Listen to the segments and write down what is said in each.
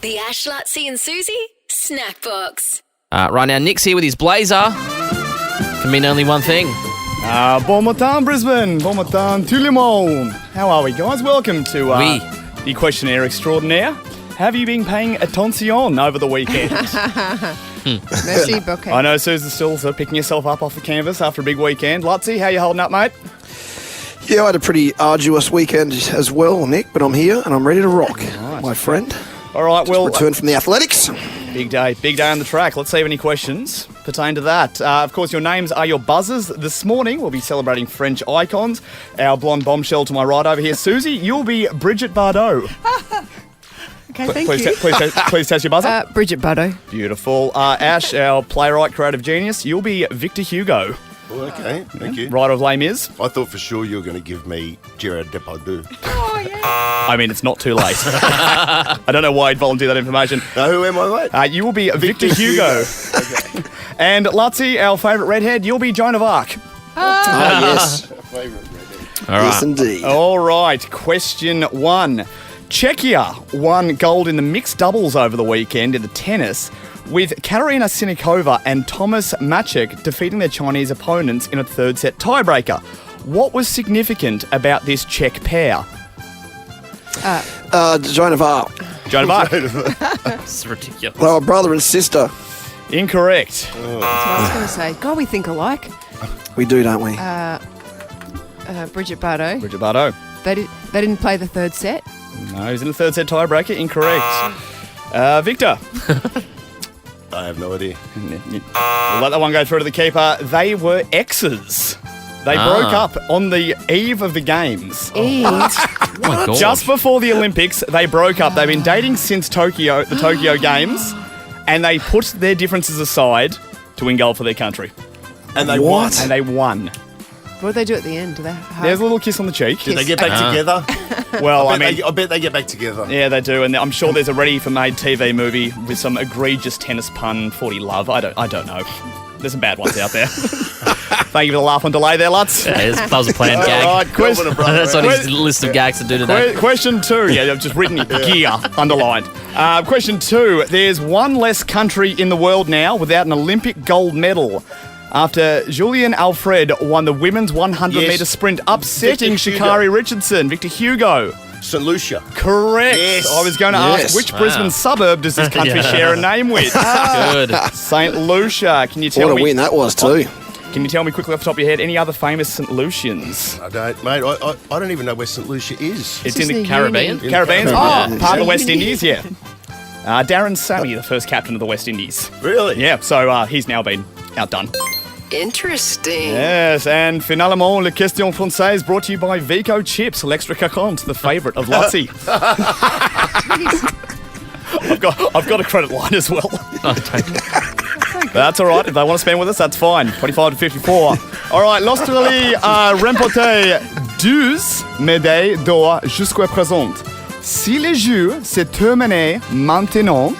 The Ash, Luttsy and Susie Snackbox. Right now, Nick's here with his blazer. Can mean only one thing. Bon matin, Brisbane. Bon matin, tout le monde. How are we, guys? Welcome to the questionnaire extraordinaire. Have you been paying attention over the weekend? Merci beaucoup. I know Susie's still sort of picking yourself up off the canvas after a big weekend. Luttsy, how you holding up, mate? Yeah, I had a pretty arduous weekend as well, Nick, but I'm here and I'm ready to rock, my friend. All right, well... Returned from the athletics. Big day on the track. Let's see if any questions pertain to that. Of course, your names are your buzzers. This morning, we'll be celebrating French icons. Our blonde bombshell to my right over here, Susie, you'll be Brigitte Bardot. Okay, thank you. Please test your buzzer. Brigitte Bardot. Beautiful. Ash, our playwright, creative genius, you'll be Victor Hugo. Oh, okay, thank you. Writer of Les Mis. I thought for sure you were going to give me Gerard Depardieu. Oh, yeah. I mean, it's not too late. I don't know why I'd volunteer that information. Now, who am I, mate? You will be Victor Hugo. Okay. And Luttsy, our favourite redhead, you'll be Joan of Arc. Yes. Favourite redhead. All right. Yes, indeed. All right, question 1. Czechia won gold in the mixed doubles over the weekend in the tennis, with Katerina Sinikova and Thomas Maček defeating their Chinese opponents in a third set tiebreaker. What was significant about this Czech pair? Joan of Arc. Joan of Arc. This is ridiculous. They were brother and sister. Incorrect. That's what I was going to say. God, we think alike. We do, don't we? Brigitte Bardot. Brigitte Bardot. They didn't play the third set. No, he's in the third set tiebreaker. Incorrect. Victor. I have no idea. We'll let that one go through to the keeper. They were exes. They broke up on the eve of the games. Oh my God. Just before the Olympics, they broke up. They've been dating since the Tokyo Games, and they put their differences aside to win gold for their country. And they What? And they won. What did they do at the end? Do they hug? There's a little kiss on the cheek. Did they get back together? Well, I I mean, bet they get back together. yeah, they do, and I'm sure there's a ready-for-made TV movie with some egregious tennis pun, 40 love. I don't know. There's some bad ones out there. Thank you for the laugh on delay there, Lutz. Yeah, that was a planned gag. All right, That's on his list of gags to do today. Question 2. Yeah, I've just written gear underlined. Question 2. There's one less country in the world now without an Olympic gold medal after Julian Alfred won the women's 100-metre sprint, upsetting Victor Hugo. Sha'Carri Richardson. Victor Hugo. St. Lucia. Correct. Yes. I was going to ask, which Brisbane suburb does this country share a name with? Good. St. Lucia. Can you tell What a me? win that was, too. Can you tell me quickly off the top of your head any other famous St. Lucians? I don't, mate. I don't even know where St. Lucia is. It's in the Caribbean? Caribbean. Caribbean. Part of the West Indies, yeah. Darren Sammy, the first captain of the West Indies. Really? Yeah, so he's now been outdone. Interesting. Yes, and finalement, le question française brought to you by Vico Chips, l'extra cacante, the favourite of Luttsy. I've got a credit line as well. That's all right. If they want to spend with us, that's fine. 25 to 54. All right, l'Australie a remporté 12 médailles d'or jusqu'à présent. Si les Jeux se terminaient maintenant,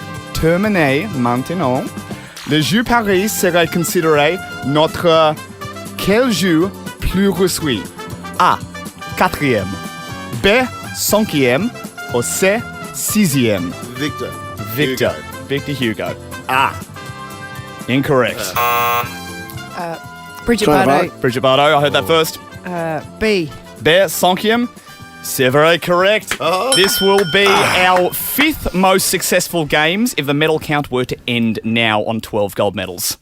les Jeux Paris seraient considérés notre quel jeu plus réussi? A. 4e. B. 5e. Ou C. 6e. Victor. Victor Hugo. A. Incorrect. Brigitte Joan of Bardot. Brigitte Bardot, I heard that first. B. B. 5e. C'est very correct. This will be our 5th most successful games if the medal count were to end now on 12 gold medals.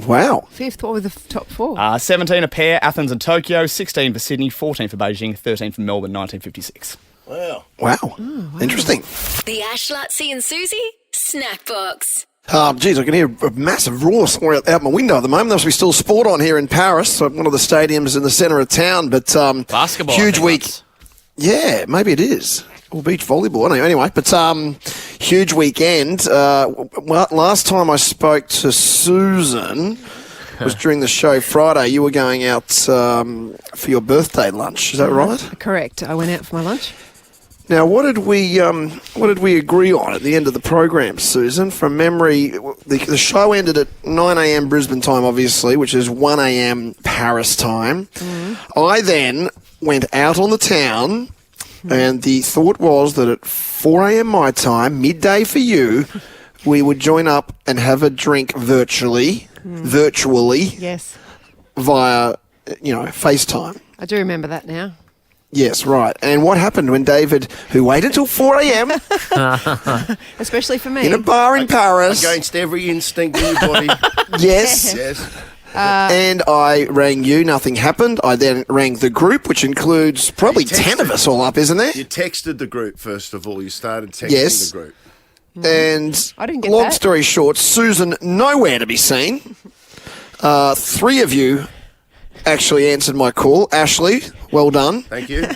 Wow. Fifth. What were the top 4? 17 a pair, Athens and Tokyo, 16 for Sydney, 14 for Beijing, 13 for Melbourne, 1956. Wow. Wow. Interesting. The Ash, Luttsy and Susie Snackbox. Geez, I can hear a massive roar somewhere out my window at the moment. There must be still sport on here in Paris, one of the stadiums in the centre of town. But Basketball. huge I think week. that's- Yeah, maybe it is. Or beach volleyball. Anyway, but huge weekend. Well, last time I spoke to Susan was during the show Friday. You were going out for your birthday lunch. Is that right? Correct. I went out for my lunch. Now, what did we agree on at the end of the program, Susan? From memory, the show ended at 9 a.m. Brisbane time, obviously, which is 1 a.m. Paris time. I then went out on the town And the thought was that at 4 a.m. my time, midday for you, we would join up and have a drink virtually Yes. via, FaceTime. I do remember that now. Yes, right. And what happened when David, who waited till 4 a.m. Especially for me. in a bar in Paris, Against every instinct in your body. yes, Yes. and I rang you, nothing happened. I then rang the group, which includes probably 10 of us all up, isn't there? You texted the group, first of all. You started texting Yes. the group. And I didn't get long that. story short, Susan nowhere to be seen. 3 of you actually answered my call. Ashley, well done. Thank you.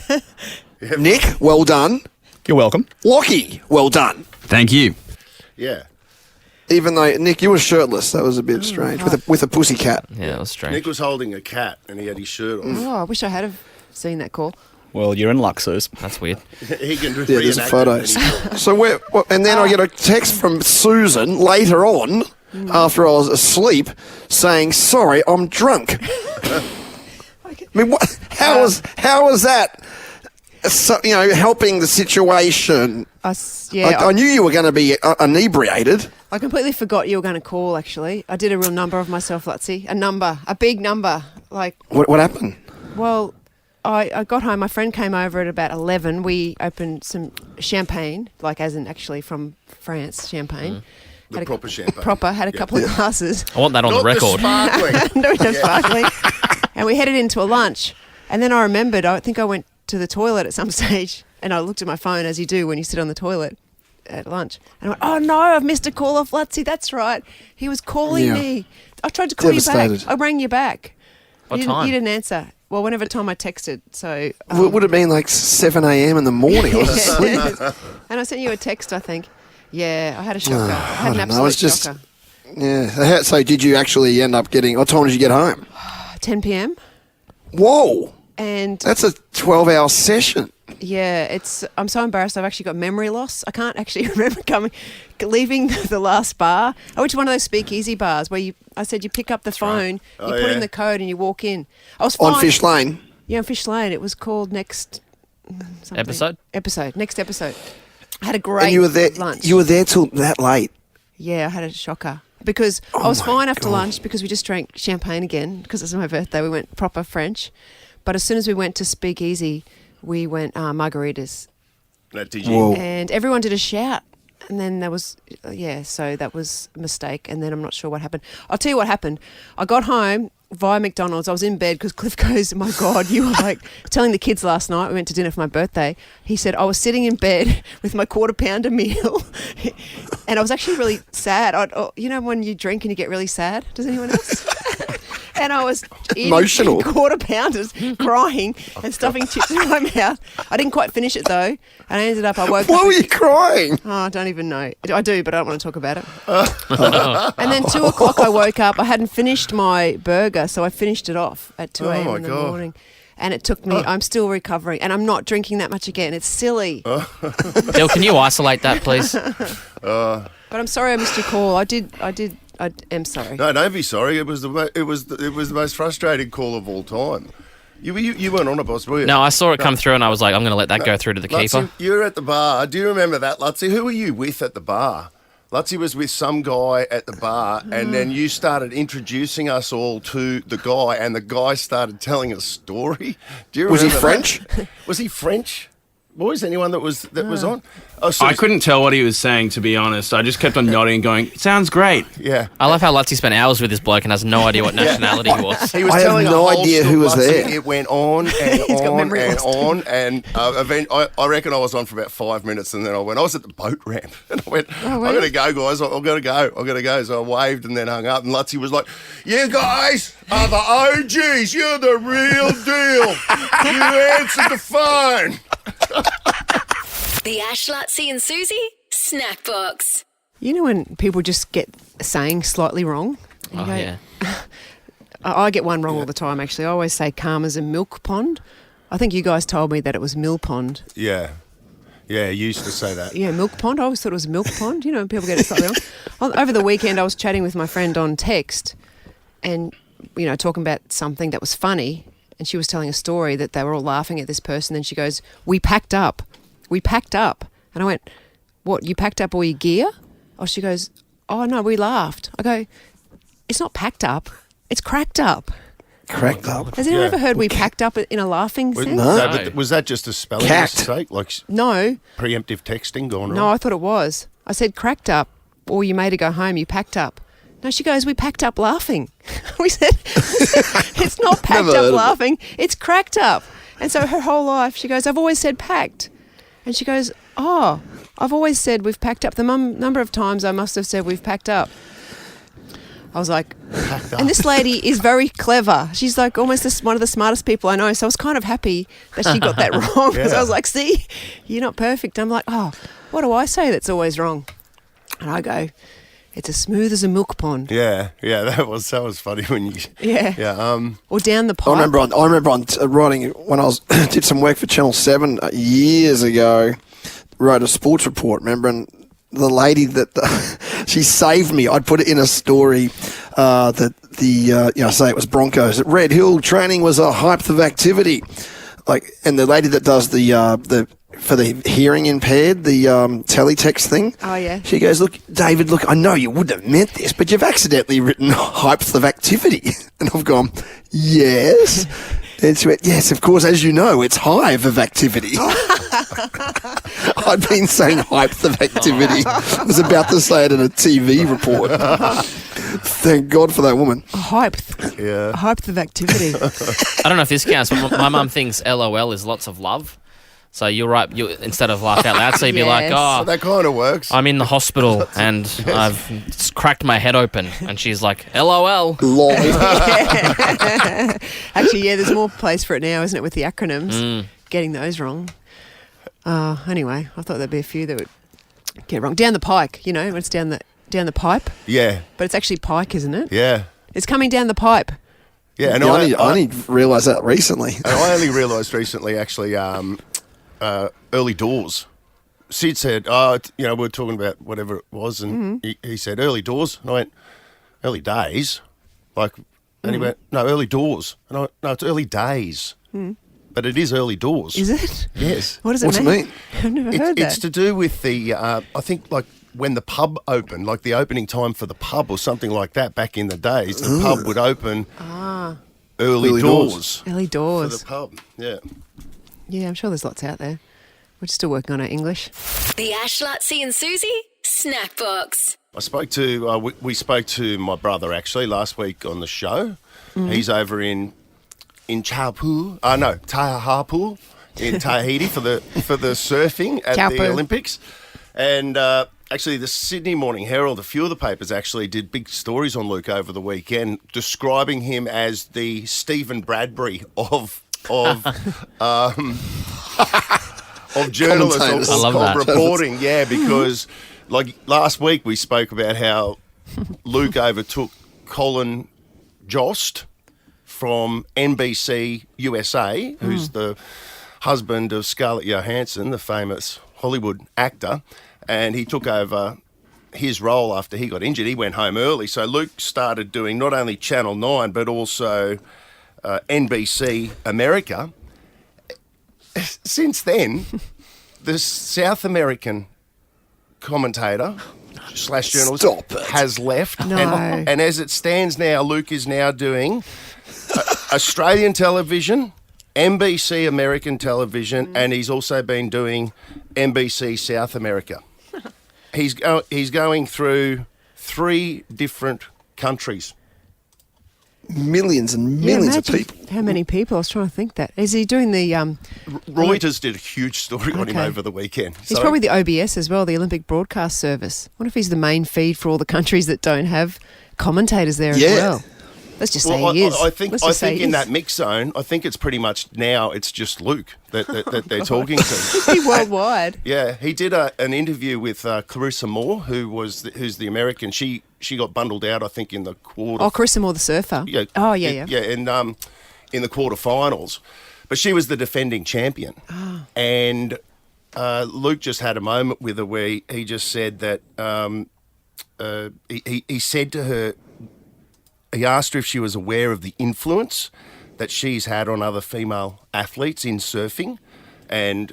Nick, well done. You're welcome. Lockie, well done. Thank you. Yeah. Even though, Nick, you were shirtless. That was a bit strange. With a pussy cat. Yeah, that was strange. Nick was holding a cat and he had his shirt on. Oh, I wish I had have seen that call. Well, you're in luck, Suze. That's weird. He can Yeah, there's reenact photos. it. So and then I get a text from Susan later on, after I was asleep, saying, "Sorry, I'm drunk." I mean, how was that? So, helping the situation. I knew you were going to be inebriated. I completely forgot you were going to call, actually. I did a real number of myself, Luttsy. A big number. What happened? Well, I got home. My friend came over at about 11. We opened some champagne, as in actually from France, champagne. The proper champagne. Had a couple of glasses. I want that on Not the record. sparkling. No, sparkling. And we headed into a lunch. And then I remembered, I think I went to the toilet at some stage. And I looked at my phone, as you do when you sit on the toilet at lunch. And I went, oh, no, I've missed a call off Luttsy. That's right. He was calling me. I tried to call you back. Devastated. I rang you back. What You time? didn't answer. Well, whenever time I texted. So It would have been like 7 a.m. in the morning. I was asleep. And I sent you a text, I think. Yeah, I had a shocker. I had an I don't know, absolute it's just- shocker. Yeah. So did you actually end up getting... What time did you get home? 10 p.m. Whoa. And That's a 12-hour session. yeah, I'm so embarrassed. I've actually got memory loss. I can't actually remember leaving the last bar. I went to one of those speakeasy bars where I said you pick up the phone, right. you Oh, put in yeah. the code and you walk in. I was fine. On Fish Lane. Yeah, on Fish Lane. It was called Next... something. Episode? Next episode. I had a great And you were there. lunch. You were there till that late. Yeah, I had a shocker. Because I was my fine after God. lunch because we just drank champagne again because it was my birthday. We went proper French. But as soon as we went to Speakeasy, we went margaritas. No, did you? Whoa. And everyone did a shout. And then there was, so that was a mistake. And then I'm not sure what happened. I'll tell you what happened. I got home via McDonald's. I was in bed because Cliff goes, my God, you were telling the kids last night, we went to dinner for my birthday. He said, I was sitting in bed with my quarter-pounder meal and I was actually really sad. When you drink and you get really sad? Does anyone else? And I was eating Emotional. quarter-pounders, crying and stuffing chips in my mouth. I didn't quite finish it, though. And I ended up, I woke Why up... were you crying? Oh, I don't even know. I do, but I don't want to talk about it. And then 2 o'clock I woke up. I hadn't finished my burger, so I finished it off at 2 a.m. my in the God. morning. And it took me, I'm still recovering. And I'm not drinking that much again. It's silly. Dill, can you isolate that, please? But I'm sorry I missed your call. I am sorry. No, don't be sorry. It was the most frustrating call of all time. You weren't on it, boss, were you? No, I saw it come through and I was like, I'm going to let that go through to the Luttsy, keeper. you were at the bar. Do you remember that, Luttsy? Who were you with at the bar? Luttsy was with some guy at the bar, and then you started introducing us all to the guy, and the guy started telling a story. Do you Was he remember that? French? Was he French? Boys, anyone that was on? Oh, so I couldn't tell what he was saying, to be honest. I just kept on nodding and going, sounds great. Yeah. I love how Luttsy spent hours with this bloke and has no idea what nationality he was. He was I have telling no a whole idea story, who was Luttsy. there. It went on and got on memory and loss. on, and I reckon I was on for about 5 minutes, and then I was at the boat ramp, and I went, Oh, I gotta go, guys, I gotta go. So I waved and then hung up, and Luttsy was like, you guys are the OGs, you're the real deal. You answered the phone. The Ash, Luttsy and Susie Snackbox. You know when people just get saying slightly wrong? You Oh, go- yeah. I get one wrong all the time, actually. I always say Karma's a milk pond. I think you guys told me that it was mill pond. Yeah, you used to say that. Yeah, milk pond. I always thought it was milk pond. People get it slightly wrong. Over the weekend, I was chatting with my friend on text and, talking about something that was funny. and she was telling a story that they were all laughing at this person. And she goes, "We packed up. We packed up." And I went, "What, you packed up all your gear?" Oh, she goes, "Oh, no, we laughed." I go, "It's not packed up. It's cracked up." Cracked up. Has anyone ever heard we packed up in a laughing sense? No. But was that just a spelling Cacked. mistake? Like No. preemptive texting gone wrong? No, I thought it was. I said cracked up, or you made her go home, you packed up. No, she goes, "We packed up laughing." We said, "It's not packed Never heard up of it. laughing, it's cracked up." And so her whole life, she goes, "I've always said packed." And she goes, "Oh, I've always said we've packed up. The number of times I must have said we've packed up." I was like, and this lady is very clever. She's like almost one of the smartest people I know. So I was kind of happy that she got that wrong. Because I was like, "See, you're not perfect." I'm like, "Oh, what do I say that's always wrong?" And I go, "It's as smooth as a milk pond." Yeah, that was funny when you. Yeah. Or down the pipe. I remember on writing when I was did some work for Channel 7 years ago. Wrote a sports report. Remember, and the lady that she saved me. I'd put it in a story that say it was Broncos at Red Hill training was a hype of activity. Like, and the lady that does the for the hearing impaired, the teletext thing. Oh, yeah. She goes, "Look, David, look, I know you wouldn't have meant this, but you've accidentally written hypes of activity." And I've gone, "Yes." And she went, "Yes, of course, as you know, it's hive of activity." I'd been saying hypes of activity. I was about to say it in a TV report. Thank God for that woman. Hype. Yeah. Hype of activity. I don't know if this counts, but my mum thinks LOL is lots of love. So you're right. You instead of laugh out loud, so you'd be like, Yes. "Oh, That kind of works. I'm in the hospital and I've cracked my head open," and she's like, "LOL." Lol. Actually, yeah, there's more place for it now, isn't it, with the acronyms? Getting those wrong. Anyway, I thought there'd be a few that would get wrong. Down the pike, when it's down the pipe, Yeah, but it's actually pike, isn't it? yeah, It's coming down the pipe. yeah. And I only realised that recently. I only realised recently, actually, early doors. Sid said, we were talking about whatever it was, and he said early doors, and I went, "Early days," and he went, "No, early doors," and I went, "No, it's early days." But it is early doors. Is it? Yes. What does What's it it mean? mean? I've never heard It's that. to do with the, I think, like when the pub opened, like the opening time for the pub or something like that back in the days. The pub would open early doors Early for doors. the pub. Yeah. Yeah, I'm sure there's lots out there. We're still working on our English. The Ash, Luttsy and Susie Snackbox. I spoke to, we spoke to my brother actually last week on the show. He's over in Tahapu in Tahiti for the surfing at Taupo. the Olympics. And actually the Sydney Morning Herald, a few of the papers actually did big stories on Luke over the weekend, describing him as the Stephen Bradbury of journalists Commentators. I love of that. reporting. Yeah, because like last week we spoke about how Luke overtook Colin Jost from NBC USA, who's the husband of Scarlett Johansson, the famous Hollywood actor, and he took over his role after he got injured. He went home early, so Luke started doing not only Channel 9 but also NBC America. Since then, the South American commentator / journalist Stop it. has left. No. And as it stands now, Luke is now doing Australian television, NBC American television, and he's also been doing NBC South America. He's going through 3 different countries. Millions and millions of imagine people. How many people? I was trying to think that. Is he doing the... Reuters did a huge story on him Okay. over the weekend. He's probably the OBS as well, the Olympic Broadcast Service. What if he's the main feed for all the countries that don't have commentators there Yeah. as well? Let's just say he is. I think Let's just say he in is. that mix zone, I think it's pretty much now it's just Luke that they're talking to. Be worldwide. Yeah, he did an interview with Clarissa Moore, who's the American. She got bundled out, I think, in the quarter. Oh, Carissa Moore, the surfer. Yeah. Oh, yeah. Yeah, and in the quarterfinals, but she was the defending champion. And Luke just had a moment with her where he just said that he said to her, he asked her if she was aware of the influence that she's had on other female athletes in surfing, and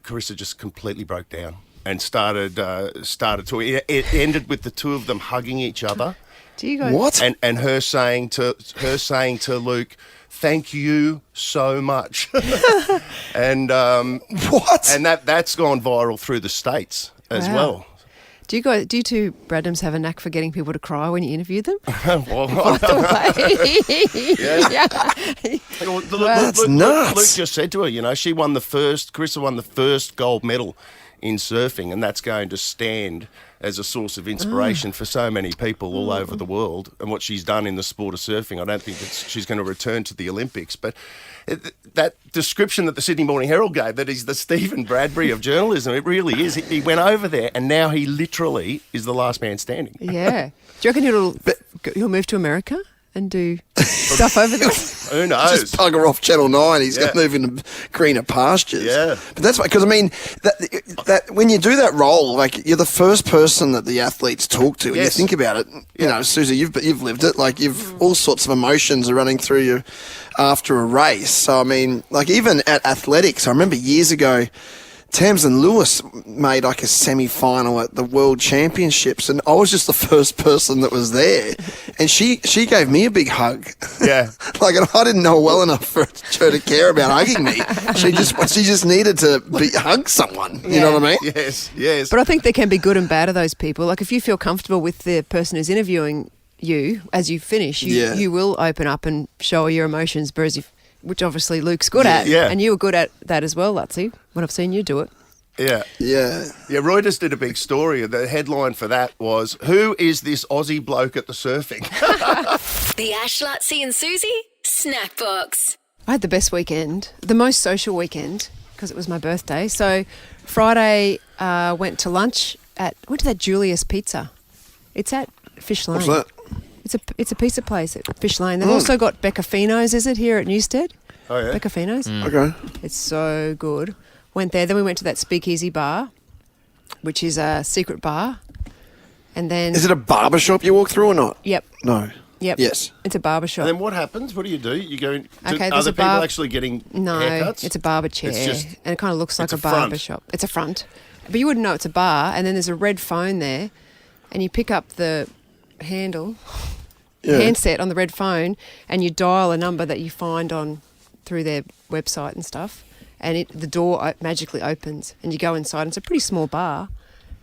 Carissa just completely broke down and started to. It ended with the two of them hugging each other. Do you guys? What? And her saying to Luke, "Thank you so much," and What? And that's gone viral through the States as Wow. well. Do you two Bradhams have a knack for getting people to cry when you interview them? Well, yeah. That's nuts. Luke just said to her, Carissa won the first gold medal in surfing, and that's going to stand as a source of inspiration for so many people all over the world. And what she's done in the sport of surfing, I don't think she's going to return to the Olympics. But that description that the Sydney Morning Herald gave, that he's the Stephen Bradbury of journalism, it really is. He went over there, and now he literally is the last man standing. Yeah. Do you reckon he'll move to America and do stuff over there? Who knows? Just bugger off Channel 9. He's going to move into greener pastures. Yeah. But that's because, I mean, that when you do that role, like, you're the first person that the athletes talk to. And you think about it, you know, Susie, you've lived it. Like, all sorts of emotions are running through you after a race. So, I mean, like, even at athletics, I remember years ago, Tamsin Lewis made like a semi-final at the World Championships, and I was just the first person that was there, and she gave me a big hug. Yeah. Like, and I didn't know well enough for her to care about hugging me. She just needed to hug someone. You know what I mean? Yes. But I think there can be good and bad of those people. Like, if you feel comfortable with the person who's interviewing you as you finish, you will open up and show your emotions, which obviously Luke's good at. Yeah. And you were good at that as well, Luttsy, when I've seen you do it. Yeah. Yeah. Yeah, Reuters did a big story. The headline for that was, "Who is this Aussie bloke at the surfing?" The Ash, Luttsy and Susie Snackbox. I had the best weekend, the most social weekend, because it was my birthday. So Friday, went to lunch went to that Julius Pizza. It's at Fish Lane. What's that? It's a pizza place at Fish Lane. They've also got Beccafino's, is it, here at Newstead? Oh, yeah? Beccafino's. Okay. It's so good. Went there. Then we went to that Speakeasy Bar, which is a secret bar. And then... Is it a barber shop you walk through or not? Yep. No. Yep. Yes. It's a barber shop. And then what happens? What do? You go in... Okay, are there's the a people bar- actually getting No, haircuts? it's a barber chair. It's just- and it kind of looks like it's a a front. barber shop. It's a front. But you wouldn't know it's a bar. And then there's a red phone there. And you pick up the handset on the red phone, and you dial a number that you find through their website and stuff. And the door magically opens, and you go inside. And it's a pretty small bar.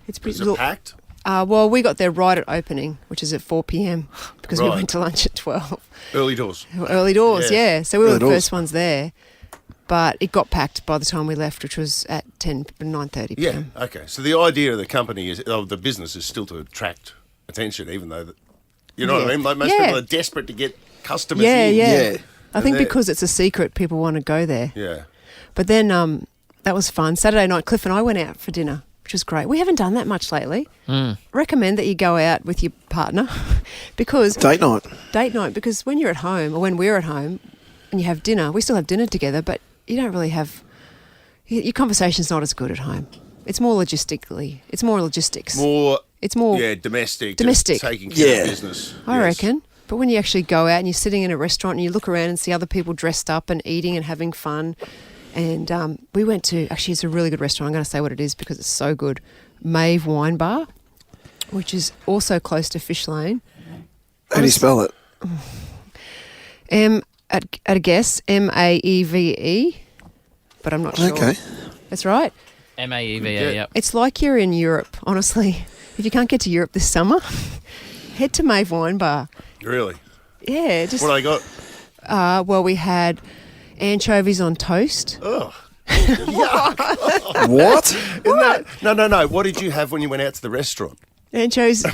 It's pretty Is it packed? Well, we got there right at opening, which is at 4 p.m. because we Right. went to lunch at 12. Early doors. Early doors, Yeah. yeah. So we were Early the doors. first ones there. But it got packed by the time we left, which was at 9:30 Yeah. p.m. Okay. So the idea of the company the business is still to attract attention, even though you know what I mean. Like most Yeah. people are desperate to get customers Yeah, in. yeah. Yeah. I think they're- because it's a secret, people want to go there. Yeah. But then that was fun. Saturday night, Cliff and I went out for dinner, which was great. We haven't done that much lately. Recommend that you go out with your partner because Date night. because when you're at home, or when we're at home and you have dinner, we still have dinner together, but you don't really have your conversation's not as good at home. It's more logistics. It's more domestic. Domestic. Just taking care Yeah. of business. I Yes. reckon. But when you actually go out and you're sitting in a restaurant and you look around and see other people dressed up and eating and having fun. And we went to, actually, it's a really good restaurant. I'm going to say what it is because it's so good. Maeve Wine Bar, which is also close to Fish Lane. How do you spell it? At a guess, Maeve, but I'm not sure. Okay. That's right. Maeve, yep. It's like you're in Europe, honestly. If you can't get to Europe this summer, head to Maeve Wine Bar. Really? Yeah, just What do they got? well, we had anchovies on toast. Oh. What? Isn't that? No. What did you have when you went out to the restaurant? Anchovies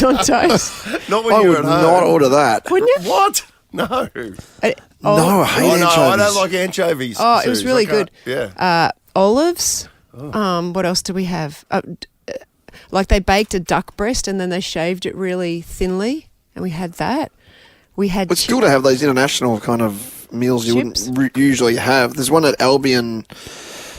on toast. Not when I you were would at home. not order that. Wouldn't you? What? No. Oh, No, I hate Oh, no, I anchovies. don't like anchovies. Oh, it was Suze. really I can't- good. Yeah. Olives. What else do we have? Like they baked a duck breast and then they shaved it really thinly, and we had that. We had. It's cool to have those international kind of meals you Chips? wouldn't usually have. There's one at Albion.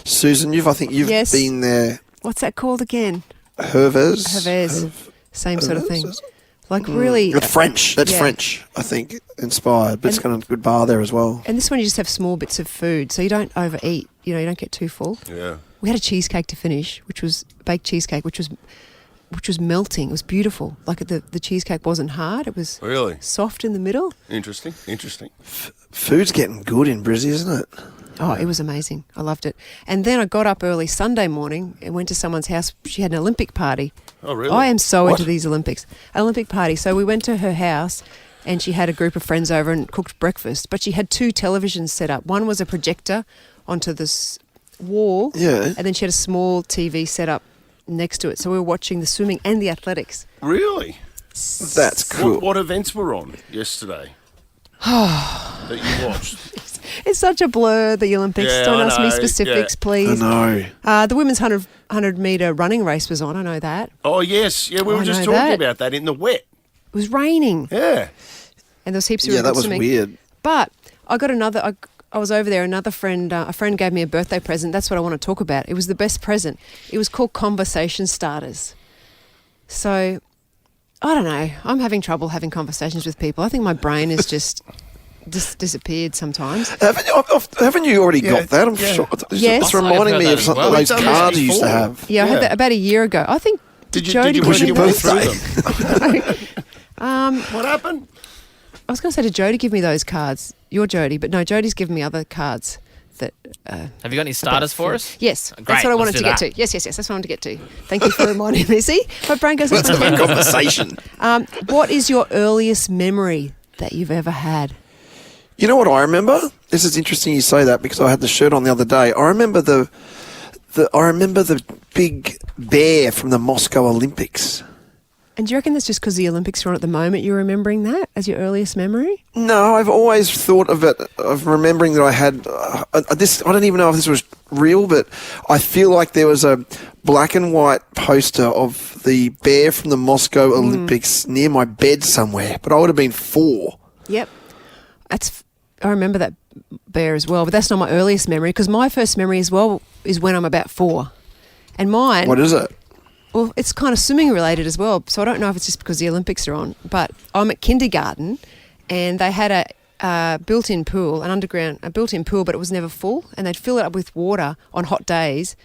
Susan, I think you've Yes. been there. What's that called again? Herves. Herves. Same sort of thing. Herves, is it? Like really. It's French. That's yeah. French, I think, inspired. But it's got a good bar there as well. And this one you just have small bits of food, so you don't overeat. You know, you don't get too full. Yeah. We had a cheesecake to finish, which was baked cheesecake, which was melting. It was beautiful. Like the cheesecake wasn't hard. It was Really? soft in the middle. Interesting. Food's getting good in Brizzy, isn't it? Oh, it was amazing. I loved it. And then I got up early Sunday morning and went to someone's house. She had an Olympic party. Oh, really? I am so into these Olympics. Olympic party. So we went to her house and she had a group of friends over and cooked breakfast. But she had 2 televisions set up. One was a projector onto this wall. Yeah. And then she had a small TV set up next to it. So we were watching the swimming and the athletics. Really? That's cool. What events were on yesterday that you watched? It's such a blur, the Olympics. Yeah, Don't I ask me know, specifics, yeah. please. I know. The women's 100 metre running race was on. I know that. Oh, yes. Yeah, we were I just know talking that. about that in the wet. It was raining. Yeah. And there was heaps of Yeah, really that good was swimming. weird. But I got another. I was over there. Another friend, a friend gave me a birthday present. That's what I want to talk about. It was the best present. It was called Conversation Starters. So, I don't know. I'm having trouble having conversations with people. I think my brain is just disappeared sometimes. Haven't you already got that? I'm sure. Yes. It's reminding me of some of those We've done cards this you used to before. have. Yeah, I had that about a year ago. I think. Did you Jodie Was your give me birthday? those? What happened? I was going to say to Jodie, give me those cards. You're Jodie, but no, Jodie's given me other cards that. Have you got any starters for us? Yes, Great, that's what I wanted let's to do get that. to. Yes, that's what I wanted to get to. Thank you for reminding me. See, my brain goes. Let's have a conversation. What is your earliest memory that you've ever had? You know what I remember? This is interesting you say that because I had the shirt on the other day. I remember the big bear from the Moscow Olympics. And do you reckon that's just because the Olympics are on at the moment you're remembering that as your earliest memory? No, I've always thought of it, of remembering that I had this. I don't even know if this was real, but I feel like there was a black and white poster of the bear from the Moscow Olympics near my bed somewhere, but I would have been 4. Yep. I remember that bear as well, but that's not my earliest memory because my first memory as well is when I'm about 4. And mine... What is it? Well, it's kind of swimming related as well, so I don't know if it's just because the Olympics are on, but I'm at kindergarten and they had a built-in pool, a built-in pool, but it was never full, and they'd fill it up with water on hot days,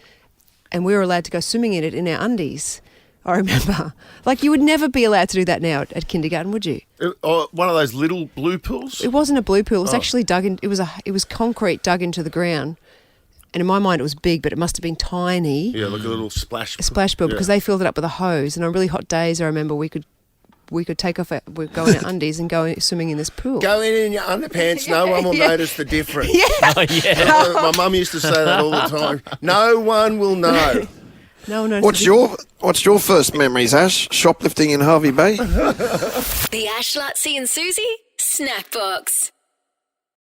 and we were allowed to go swimming in it in our undies. I remember. Like, you would never be allowed to do that now at kindergarten, would you? One of those little blue pools? It wasn't a blue pool. It was actually dug in. It was concrete dug into the ground. And in my mind, it was big, but it must have been tiny. Yeah, like a little splash. A splash pool, because they filled it up with a hose. And on really hot days, I remember we could take off. We'd go in our undies and go swimming in this pool. Go in your underpants. No one will notice the difference. Yeah. Oh, yeah. My mum used to say that all the time. No one will know. No, no. What's your first memories, Ash? Shoplifting in Harvey Bay? The Ash, Luttsy and Susie Snackbox.